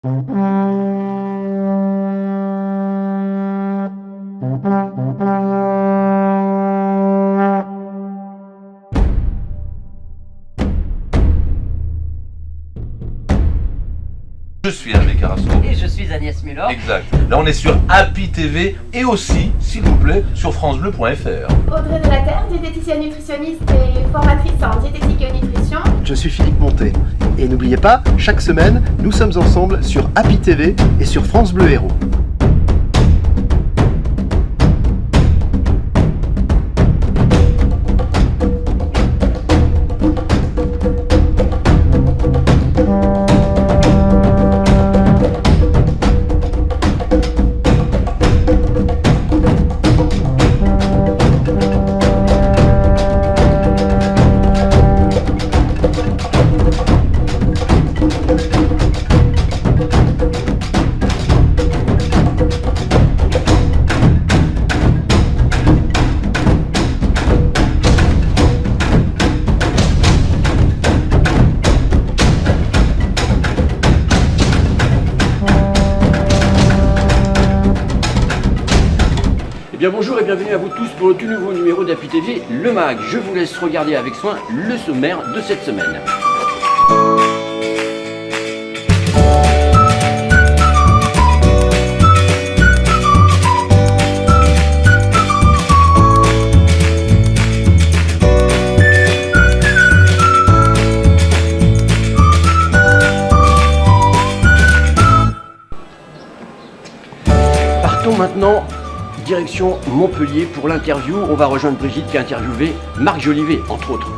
Je suis Hervé Carasso. Et je suis Agnès Muller. Exact. Là, on est sur Happy TV et aussi, s'il vous plaît, sur francebleu.fr. Audrey de la Terre, diététicienne nutritionniste et formatrice en diététique et nutrition. Je suis Philippe Montet. Et n'oubliez pas, chaque semaine, nous sommes ensemble sur Happy TV et sur France Bleu Héros. Bien bonjour et bienvenue à vous tous pour le tout nouveau numéro d'Happy TV, le MAG. Je vous laisse regarder avec soin le sommaire de cette semaine. Partons maintenant. Direction Montpellier pour l'interview. On va rejoindre Brigitte qui a interviewé Marc Jolivet, entre autres.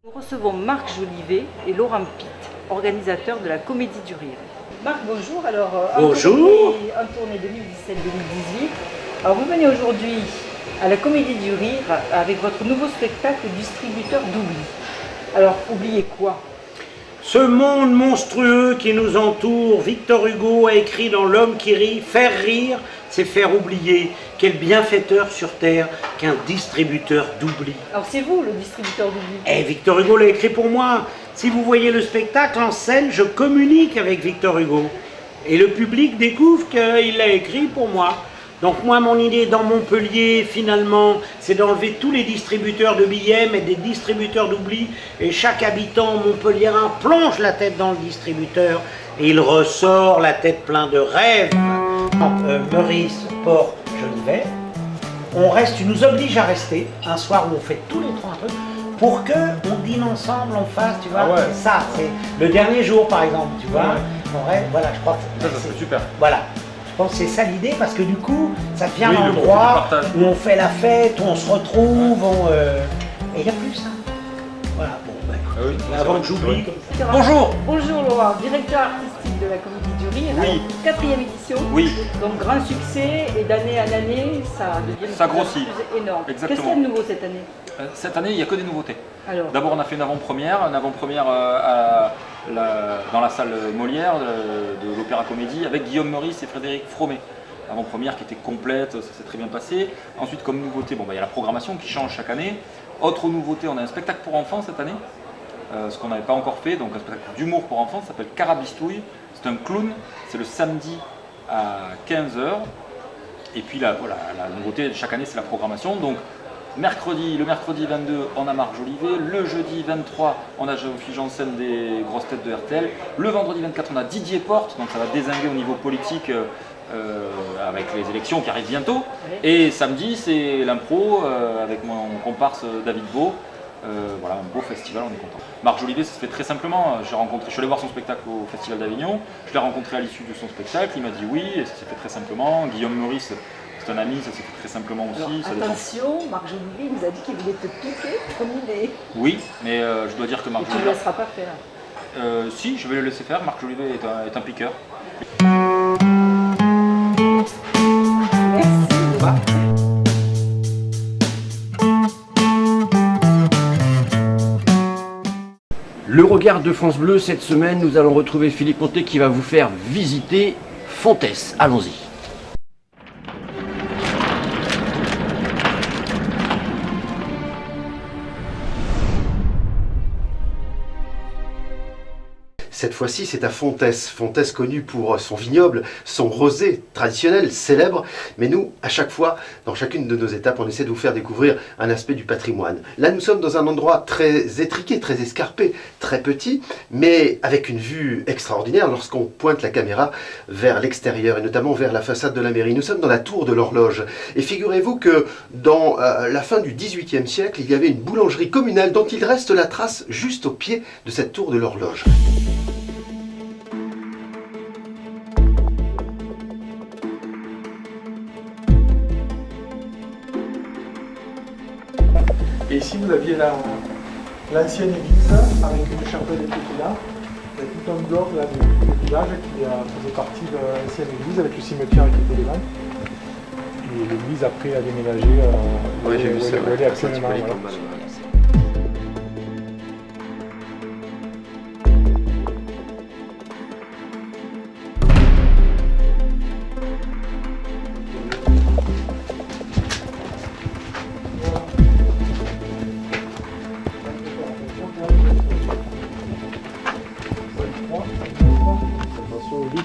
Nous recevons Marc Jolivet et Laurent Pitt, organisateurs de la Comédie du Rire. Marc, bonjour. Alors, bonjour. En tournée 2017-2018. Alors, vous venez aujourd'hui à la Comédie du Rire avec votre nouveau spectacle Distributeur d'oubli. Alors, oubliez quoi? Ce monde monstrueux qui nous entoure, Victor Hugo a écrit dans L'homme qui rit, faire rire, c'est faire oublier. Quel bienfaiteur sur terre qu'un distributeur d'oubli. Alors, c'est vous le distributeur d'oubli? Eh, Victor Hugo l'a écrit pour moi. Si vous voyez le spectacle en scène, je communique avec Victor Hugo. Et le public découvre qu'il l'a écrit pour moi. Donc moi, mon idée dans Montpellier, finalement, c'est d'enlever tous les distributeurs de billets, mais des distributeurs d'oubli, et chaque habitant montpelliérain plonge la tête dans le distributeur, et il ressort la tête plein de rêves. Meurice, Port, Geneviève, tu nous obliges à rester, un soir où on fait tous les trois un truc, pour que on dîne ensemble, on fasse, tu vois, c'est ça, c'est le dernier jour par exemple, tu vois, on reste, voilà, je crois que ça serait super. Voilà. Je pense que c'est ça l'idée, parce que du coup, ça devient un endroit où on fait la fête, où on se retrouve, et il n'y a plus ça. Voilà, bon, avant que j'oublie. Bonjour. Bonjour Laurent, directeur artistique de la Comédie du Rire. Oui. Alors, 4e édition. Oui. Donc grand succès, et d'année en année, ça devient Ça grossit. plus énorme. Exactement. Qu'est-ce qu'il y a de nouveau cette année? Cette année, il n'y a que des nouveautés. Alors, D'abord, on a fait une avant-première dans la salle Molière de l'Opéra Comédie avec Guillaume Meurice et Frédéric Fromet. Avant-première qui était complète, ça s'est très bien passé. Ensuite, comme nouveauté, il y a la programmation qui change chaque année. Autre nouveauté, on a un spectacle pour enfants cette année, ce qu'on n'avait pas encore fait, donc un spectacle d'humour pour enfants, ça s'appelle Carabistouille. C'est un clown, c'est le samedi à 15 h. Et puis la nouveauté de chaque année, c'est la programmation. Donc, le mercredi 22, on a Marc Jolivet. Le jeudi 23, on a Géophile Janssen des grosses têtes de RTL. Le vendredi 24, on a Didier Porte, donc ça va dézinguer au niveau politique avec les élections qui arrivent bientôt. Et samedi, c'est l'impro avec mon comparse David Beau. Voilà, un beau festival, on est content. Marc Jolivet, ça se fait très simplement. Je suis allé voir son spectacle au Festival d'Avignon. Je l'ai rencontré à l'issue de son spectacle. Il m'a dit oui, et ça s'est fait très simplement. Guillaume Meurice, c'est un ami, ça s'est fait très simplement aussi. alors, attention, Marc Jolivet nous a dit qu'il voulait te piquer comme idée. Oui, mais je dois dire que Marc Et tu ne le laisseras pas faire. si, je vais le laisser faire. Marc Jolivet est un piqueur. Merci. Le regard de France Bleu, cette semaine, nous allons retrouver Philippe Montet qui va vous faire visiter Fontès. Allons-y. Cette fois-ci, c'est à Fontès. Fontès connue pour son vignoble, son rosé traditionnel, célèbre. Mais nous, à chaque fois, dans chacune de nos étapes, on essaie de vous faire découvrir un aspect du patrimoine. Là, nous sommes dans un endroit très étriqué, très escarpé, très petit, mais avec une vue extraordinaire lorsqu'on pointe la caméra vers l'extérieur et notamment vers la façade de la mairie. Nous sommes dans la tour de l'horloge. Et figurez-vous que dans la fin du XVIIIe siècle, il y avait une boulangerie communale dont il reste la trace juste au pied de cette tour de l'horloge. Et ici, vous aviez l'ancienne église avec une chapelle qui était là. Il y a tout un bloc là, du village qui faisait partie de l'ancienne église avec le cimetière qui était devant. Et l'église après a déménagé. Oui, j'ai vu ça. Elle est absolument. Voilà.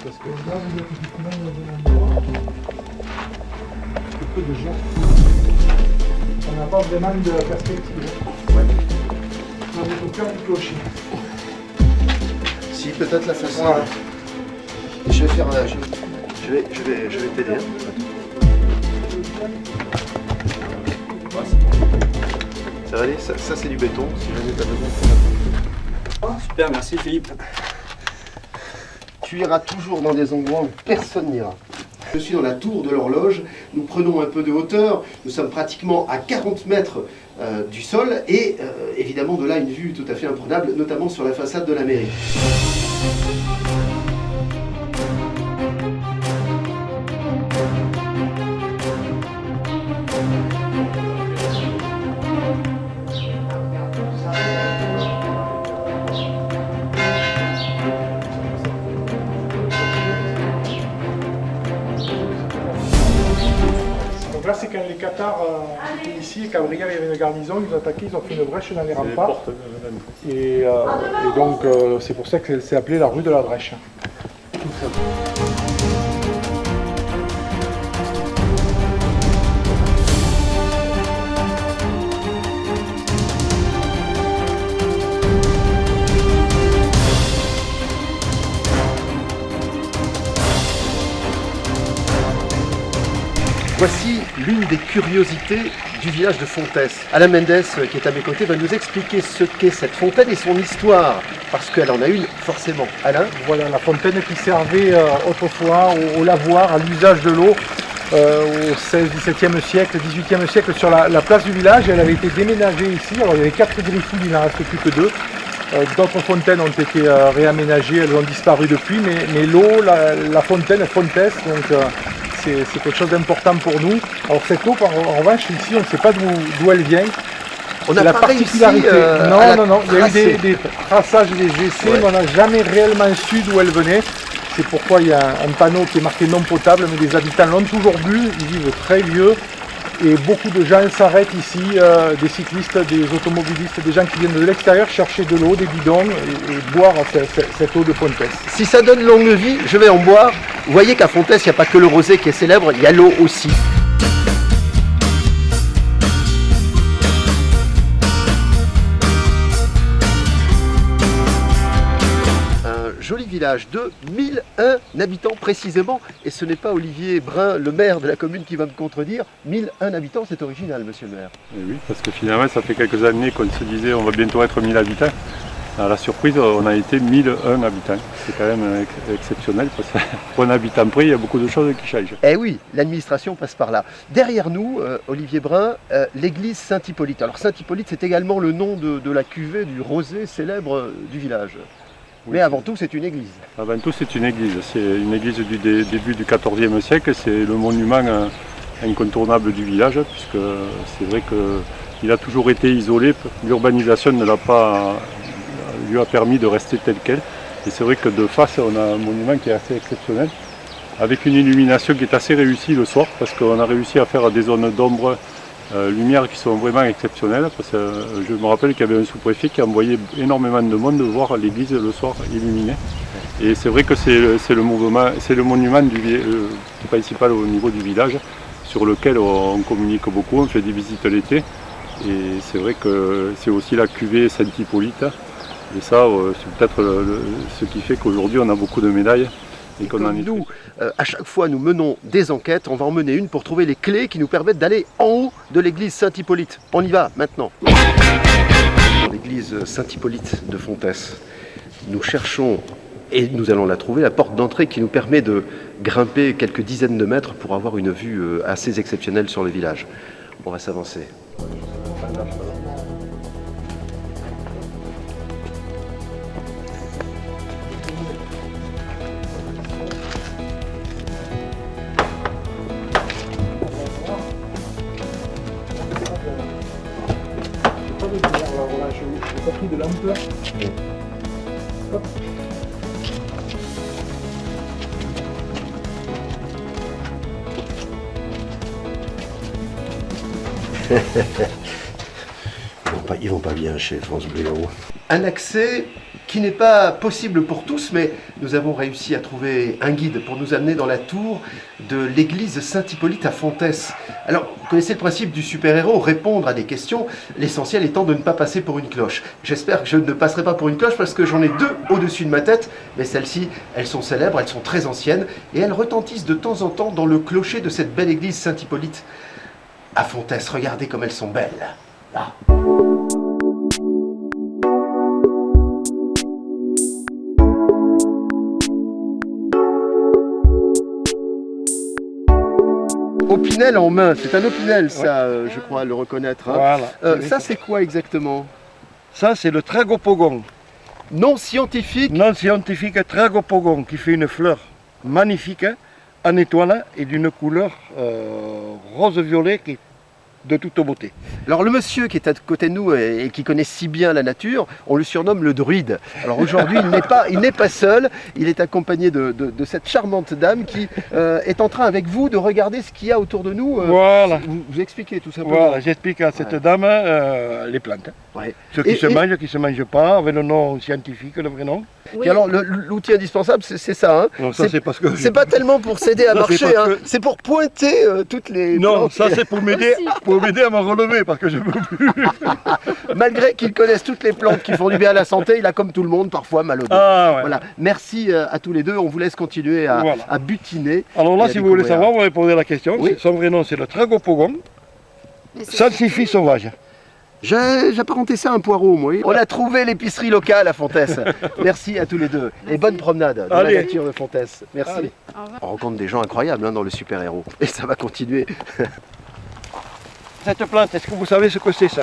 Parce que là, vous êtes effectivement dans un endroit peu de gens. On n'a pas vraiment de perspective. Ouais. On est au cœur du clocher. Si, peut-être la façade. Voilà. Je vais faire je vais t'aider. Ça va aller, ça c'est du béton, si jamais tu as besoin. Super, merci Philippe. Tu iras toujours dans des endroits où personne n'ira. Je suis dans la tour de l'horloge, nous prenons un peu de hauteur, nous sommes pratiquement à 40 mètres du sol et évidemment de là une vue tout à fait imprenable, notamment sur la façade de la mairie. Donc là, c'est quand les Cathares étaient ici et qu'Abrigard il y avait une garnison, ils ont attaqué, ils ont fait une brèche dans les remparts. Et donc, c'est pour ça que c'est appelé la rue de la Drèche. Tout simplement. Voici l'une des curiosités du village de Fontès. Alain Mendes, qui est à mes côtés, va nous expliquer ce qu'est cette fontaine et son histoire, parce qu'elle en a une forcément. Alain ? Voilà, la fontaine qui servait autrefois au lavoir, à l'usage de l'eau, au XVIe, XVIIe siècle, XVIIIe siècle, sur la place du village. Elle avait été déménagée ici. Alors il y avait 4 griffouilles, il n'en reste plus que 2. D'autres fontaines ont été réaménagées, elles ont disparu depuis, mais l'eau, la fontaine, Fontès, donc c'est quelque chose d'important pour nous. Alors cette eau, en revanche, ici, on ne sait pas d'où elle vient. On n'a la pas particularité. réussi Non, il y a eu des traçages et des GC, mais on n'a jamais réellement su d'où elle venait. C'est pourquoi il y a un panneau qui est marqué non potable, mais les habitants l'ont toujours bu, ils vivent très vieux. Et beaucoup de gens s'arrêtent ici, des cyclistes, des automobilistes, des gens qui viennent de l'extérieur chercher de l'eau, des bidons et boire cette eau de Fontès. Si ça donne longue vie, je vais en boire. Vous voyez qu'à Fontès, il n'y a pas que le rosé qui est célèbre, il y a l'eau aussi. Joli village de 1001 habitants précisément, et ce n'est pas Olivier Brun, le maire de la commune, qui va me contredire. 1001 habitants, c'est original, monsieur le maire. Et oui, parce que finalement, ça fait quelques années qu'on se disait on va bientôt être 1000 habitants. À la surprise, on a été 1001 habitants. C'est quand même exceptionnel, parce que pour un habitant près, il y a beaucoup de choses qui changent. Eh oui, l'administration passe par là. Derrière nous, Olivier Brun, l'église Saint-Hippolyte. Alors Saint-Hippolyte, c'est également le nom de la cuvée du rosé célèbre du village. Mais avant tout, c'est une église. Avant tout, c'est une église. C'est une église du début du XIVe siècle. C'est le monument incontournable du village, puisque c'est vrai qu'il a toujours été isolé. L'urbanisation ne l'a pas lui a permis de rester tel quel. Et c'est vrai que de face, on a un monument qui est assez exceptionnel, avec une illumination qui est assez réussie le soir, parce qu'on a réussi à faire des zones d'ombre lumières qui sont vraiment exceptionnelles. Parce que je me rappelle qu'il y avait un sous-préfet qui envoyait énormément de monde voir l'église le soir illuminée. Et c'est vrai que c'est le monument principal au niveau du village, sur lequel on communique beaucoup, on fait des visites l'été. Et c'est vrai que c'est aussi la cuvée Saint-Hippolyte. Et ça, c'est peut-être ce qui fait qu'aujourd'hui on a beaucoup de médailles. Et qu'on en est Nous, à chaque fois, nous menons des enquêtes. On va en mener une pour trouver les clés qui nous permettent d'aller en haut de l'église Saint-Hippolyte. On y va maintenant. L'église Saint-Hippolyte de Fontès. Nous cherchons, et nous allons la trouver, la porte d'entrée qui nous permet de grimper quelques dizaines de mètres pour avoir une vue assez exceptionnelle sur le village. On va s'avancer. J'ai pas pris de l'ampleur. Hop. Ils vont pas bien chez France Bleu Héros. Un accès qui n'est pas possible pour tous, mais nous avons réussi à trouver un guide pour nous amener dans la tour de l'église Saint-Hippolyte à Fontès. Alors, vous connaissez le principe du super-héros, répondre à des questions, l'essentiel étant de ne pas passer pour une cloche. J'espère que je ne passerai pas pour une cloche parce que j'en ai deux au-dessus de ma tête, mais celles-ci, elles sont célèbres, elles sont très anciennes, et elles retentissent de temps en temps dans le clocher de cette belle église Saint-Hippolyte à Fontès. Regardez comme elles sont belles. Là. Opinel en main, c'est un opinel ça, je crois le reconnaître. Hein. Voilà. Ça c'est quoi exactement? Ça c'est le tragopogon. Non scientifique? Non scientifique tragopogon qui fait une fleur magnifique en étoile et d'une couleur rose-violet qui est de toute beauté. Alors le monsieur qui est à côté de nous et qui connaît si bien la nature, on le surnomme le druide. Alors aujourd'hui il n'est pas seul, il est accompagné de cette charmante dame qui est en train avec vous de regarder ce qu'il y a autour de nous. Voilà. Vous expliquez tout simplement. Voilà, j'explique à cette dame les plantes. Ouais. Ce qui se mange, qui ne se mange pas, avec le nom scientifique, le vrai nom. Oui. Et alors l'outil indispensable c'est ça. Hein. Non, ça c'est parce que... C'est pas tellement pour s'aider à marcher, hein. C'est pour pointer toutes les... Non, ça c'est pour m'aider à me relever parce que je ne peux plus. Malgré qu'il connaisse toutes les plantes qui font du bien à la santé, il a comme tout le monde parfois mal au dos. Ah, ouais. Voilà. Merci à tous les deux, on vous laisse continuer à butiner. Alors là si vous voulez savoir, vous répondez à la question. Oui. Son vrai nom c'est le tragopogon, salsifis sauvage. J'ai apparenté ça à un poireau, moi. On a trouvé l'épicerie locale à Fontès. Merci à tous les deux. Merci. Et bonne promenade dans la nature de Fontès. Merci. On rencontre des gens incroyables dans le super-héros. Et ça va continuer. Cette plante, est-ce que vous savez ce que c'est ça?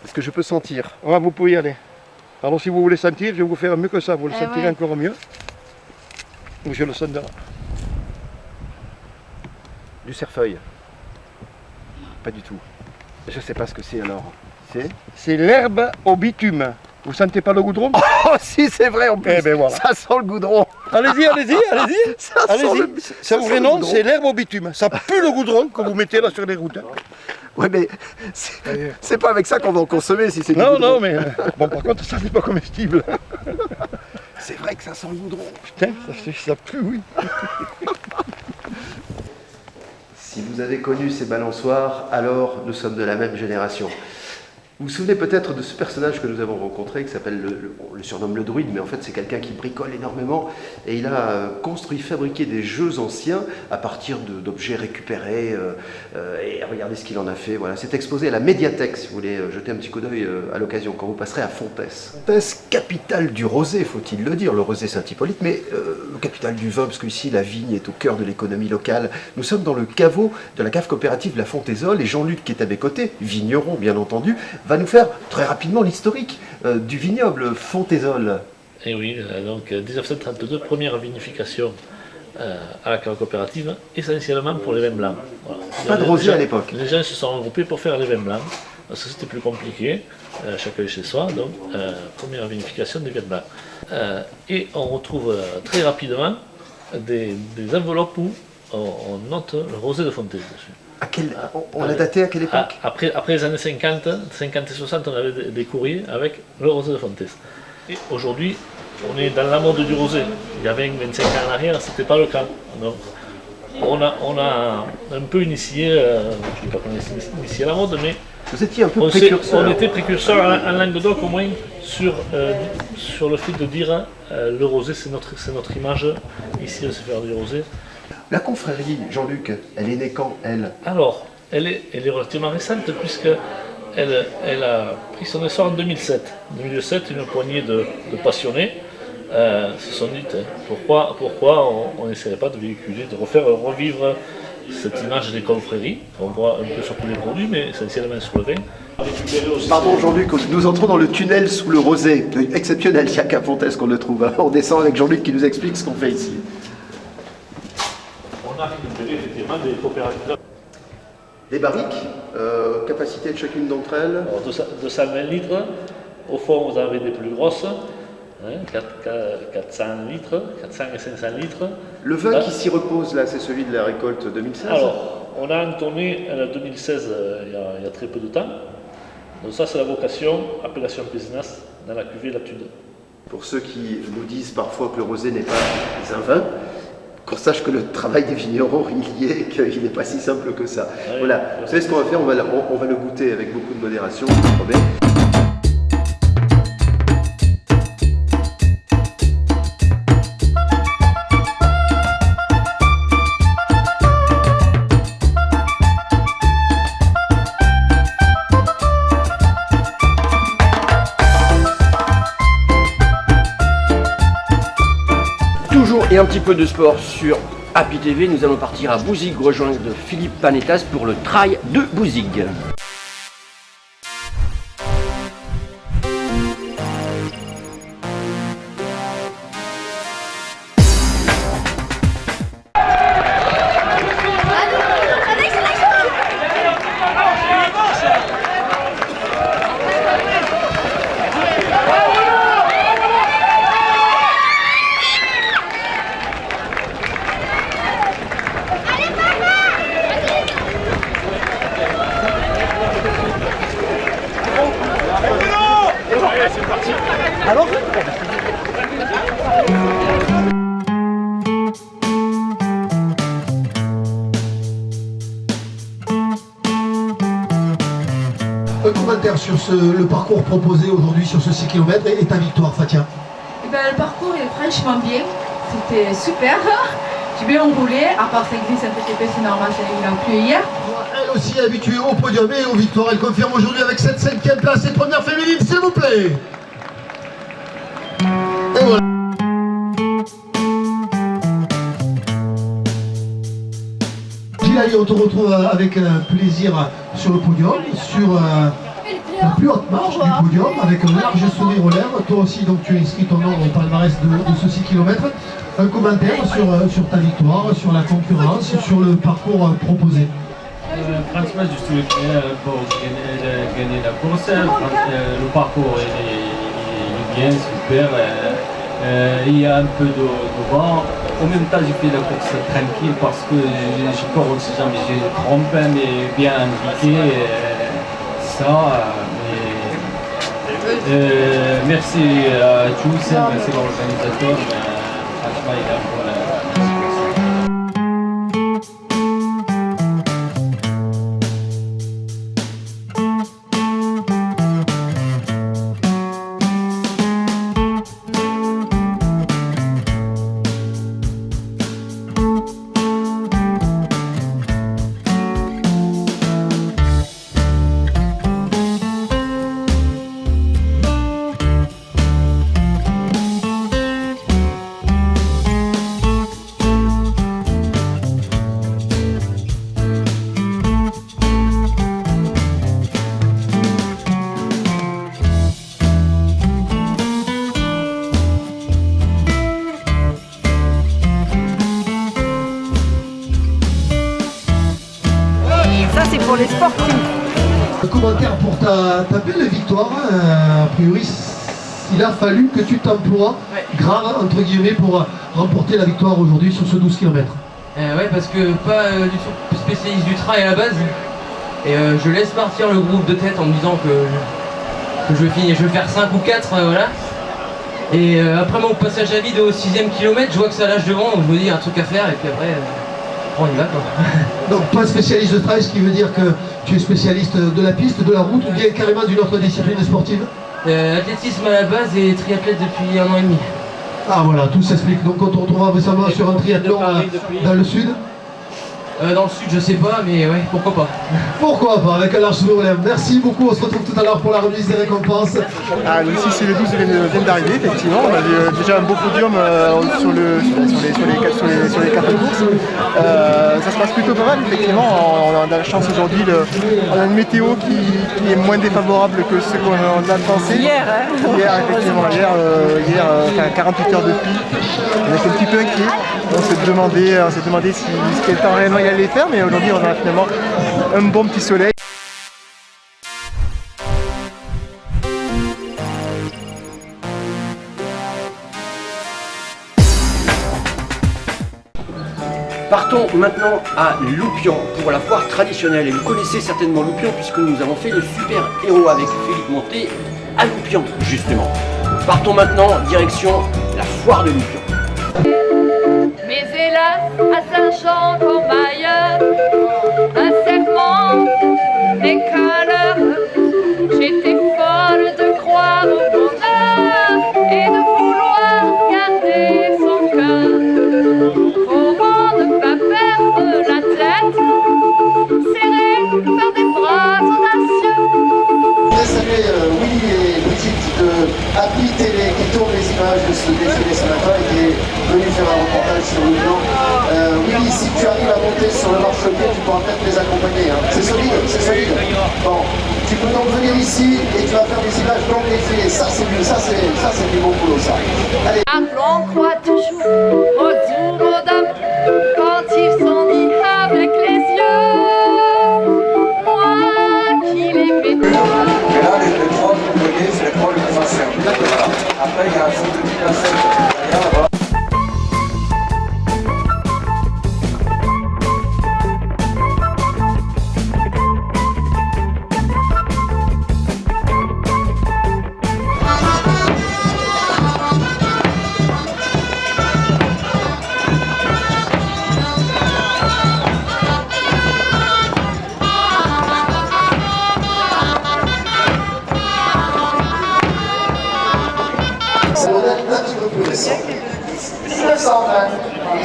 Est-ce que je peux sentir? Ouais, vous pouvez y aller. Alors si vous voulez sentir, je vais vous faire mieux que ça. Vous le sentirez encore mieux. Je le sens de là. Du cerfeuil? Pas du tout. Je sais pas ce que c'est alors. C'est l'herbe au bitume. Vous sentez pas le goudron? Oh si, c'est vrai en plus. Eh ben voilà. Ça sent le goudron. Allez-y. Allez-y. Son vrai nom, c'est l'herbe au bitume. Ça pue le goudron que vous mettez là sur les routes. Ouais, mais c'est pas avec ça qu'on va en consommer si c'est du goudron. Non, mais bon, par contre, ça n'est pas comestible. C'est vrai que ça sent le goudron. Putain, ça pue, oui. Si vous avez connu ces balançoires, alors nous sommes de la même génération. Vous vous souvenez peut-être de ce personnage que nous avons rencontré, qui s'appelle, on le surnomme le druide, mais en fait c'est quelqu'un qui bricole énormément, et il a construit, fabriqué des jeux anciens à partir d'objets récupérés, et regardez ce qu'il en a fait. Voilà, c'est exposé à la médiathèque, si vous voulez jeter un petit coup d'œil à l'occasion, quand vous passerez à Fontès. Fontès, capitale du rosé, faut-il le dire, le rosé Saint-Hippolyte, mais capitale du vin, parce qu'ici la vigne est au cœur de l'économie locale. Nous sommes dans le caveau de la cave coopérative La Fontaisole, et Jean-Luc qui est à mes côtés, vigneron bien entendu, va nous faire très rapidement l'historique du vignoble Fontaisole. Et oui, donc 1932, première vinification à la cave coopérative, essentiellement pour les vins blancs. Voilà. Pas de rosé à l'époque. Les gens se sont regroupés pour faire les vins blancs, parce que c'était plus compliqué, chacun chez soi, donc première vinification des vins blancs. Et on retrouve très rapidement des enveloppes où on note le rosé de Fontès dessus. On l'a daté à quelle époque? Après les années 50 et 60, on avait des courriers avec le rosé de Fontès. Et aujourd'hui, on est dans la mode du rosé. Il y a 20-25 ans en arrière, ce n'était pas le cas. Donc, on a un peu initié, je ne sais pas qu'on ait initié la mode, mais vous étiez un peu précurseur. On était précurseur en Languedoc au moins sur le fait de dire le rosé, c'est notre image ici de se faire du rosé. La confrérie, Jean-Luc, elle est née quand, elle? Alors, elle est relativement récente puisqu'elle a pris son essor en 2007. En 2007, une poignée de passionnés se sont dit pourquoi on n'essaierait pas de véhiculer, de revivre cette image des confréries. On voit un peu sur tous les produits, mais essentiellement sur le vin. Pardon Jean-Luc, nous entrons dans le tunnel sous le rosé. Exceptionnel, il n'y a qu'à Fontès qu'on le trouve. On descend avec Jean-Luc qui nous explique ce qu'on fait ici. On a récupéré effectivement des coopératives. Des barriques, capacité de chacune d'entre elles? Alors, 220 litres. Au fond, vous avez des plus grosses. 400 litres, 400 et 500 litres. Le vin qui s'y repose là, c'est celui de la récolte 2016? Alors, on a entonné la 2016 il y a très peu de temps. Donc ça, c'est la vocation, appellation Pézenas, dans la cuvée Latude. Pour ceux qui nous disent parfois que le rosé n'est pas un vin, qu'on sache que le travail des vignerons, il y est, qu'il n'est pas si simple que ça. Oui, voilà, vous savez ce qu'on va faire, on va le goûter avec beaucoup de modération, pas de problème. Et un petit peu de sport sur Happy TV, nous allons partir à Bouzigues rejoindre Philippe Panetas pour le trail de Bouzigues. Alors un commentaire sur le parcours proposé aujourd'hui sur ce 6 km et ta victoire, Fatia. Le parcours est franchement bien, c'était super. J'ai bien roulé, à part 5 glisse un petit peu, c'est normal, il a plu hier. Elle aussi est habituée au podium et aux victoires. Elle confirme aujourd'hui avec cette 5e place et première féminine, s'il vous plaît. Et voilà. Gilaï, on te retrouve avec plaisir sur le podium, sur la plus haute marche du podium, avec un large sourire aux lèvres. Toi aussi, donc, tu as inscrit ton nom au palmarès de ce 6 km. Un commentaire sur ta victoire, sur la concurrence, sur le parcours proposé. Franchement, je suis prêt pour gagner la course. Le parcours est bien, super. Il y a un peu de vent. En même temps, j'ai fait la course tranquille parce que j'ai peur aussi jamais j'ai trompé, mais bien indiqué. Merci à tous, merci à l'organisateur. Franchement, il a pour la... Ça, c'est pour les sportifs. Un commentaire pour ta belle victoire. A priori, il a fallu que tu t'emploies grave, entre guillemets, pour remporter la victoire aujourd'hui sur ce 12 km. Ouais, parce que pas du tout spécialiste du trail à la base. Et je laisse partir le groupe de tête en me disant que je vais faire 5 ou 4, voilà. Et après mon passage à vide au 6ème kilomètre, je vois que ça lâche devant, donc je me dis il y a un truc à faire, et puis après, on y va quoi. Donc pas spécialiste de trail, ce qui veut dire que tu es spécialiste de la piste, de la route, ou bien carrément d'une autre discipline sportive? Athlétisme à la base et triathlète depuis 1 an et demi. Ah voilà, tout s'explique. Donc on te retrouvera récemment sur un triathlon dans le sud? Dans le sud, je sais pas, mais ouais, pourquoi pas. Pourquoi pas, avec un large sourire aux lèvres. Merci beaucoup, on se retrouve tout à l'heure pour la remise des récompenses. Ah, le 6 et le 12 viennent d'arriver, effectivement. On avait déjà un beau podium sur les 4 courses. Ça se passe plutôt pas mal, effectivement. On a de la chance aujourd'hui, on a une météo qui est moins défavorable que ce qu'on a pensé. Hier, hein. Hier, effectivement. Hier, 48 heures de pluie. On était un petit peu inquiets. On s'est demandé quel temps réellement il allait faire, mais aujourd'hui on a finalement un bon petit soleil. Partons maintenant à Loupian pour la foire traditionnelle. Et vous connaissez certainement Loupian puisque nous avons fait le super héros avec Philippe Monté à Loupian justement. Partons maintenant direction la foire de Loupian. Mais hélas, à Saint-Jean comme ailleurs, un serment n'est qu'un leurre. J'étais folle de croire au bonheur et de vouloir garder son cœur. Comment ne pas perdre la tête, serrée par des bras audacieux. Je voudrais saluer Willy et Brigitte de Happy TV qui tournent les images de ce défilé ce matin et qui est venu faire un reportage sur le plan. Willy, si tu arrives à monter sur le marchepied, tu pourras peut-être les accompagner. Hein. C'est solide, c'est solide. Bon, tu peux donc venir ici et tu vas faire des images dans le défilé. Ça c'est du bon boulot ça. Allez. On croit toujours au doux mot d'homme quand ils sont mis avec les yeux. Moi qui les mets. Et là, les 3 que vous voyez, c'est les 3 les plus anciens. Après, il y a un petit placement derrière là-bas.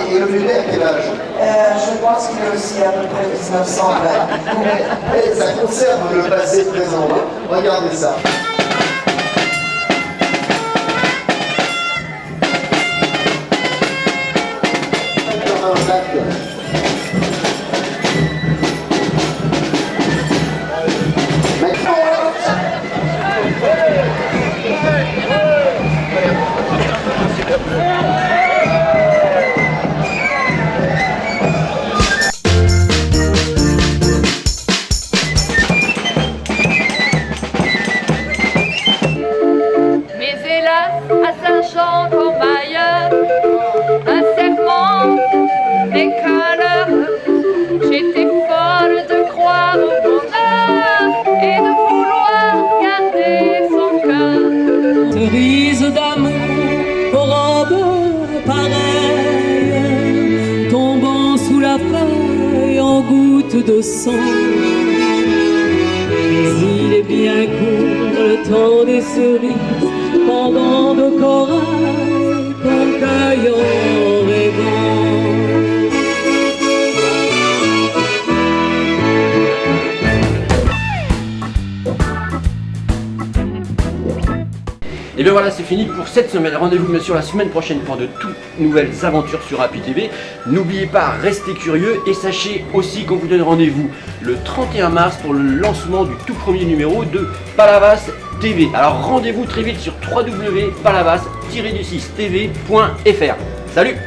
Et le bébé à quel âge? Je pense qu'il est aussi à peu près 1920. Et ça conserve le passé présent. Hein. Regardez ça. J'étais folle de croire au bonheur et de vouloir garder son cœur. Cerise d'amour aux robes pareilles, tombant sous la feuille en gouttes de sang. Mais il est bien court le temps des cerises, pendant de corail qu'on cueille en rêvant. Et bien voilà, c'est fini pour cette semaine. Rendez-vous bien sûr la semaine prochaine pour de toutes nouvelles aventures sur Happy TV. N'oubliez pas, restez curieux et sachez aussi qu'on vous donne rendez-vous le 31 mars pour le lancement du tout premier numéro de Palavas TV. Alors rendez-vous très vite sur www.palavas-tv.fr. Salut!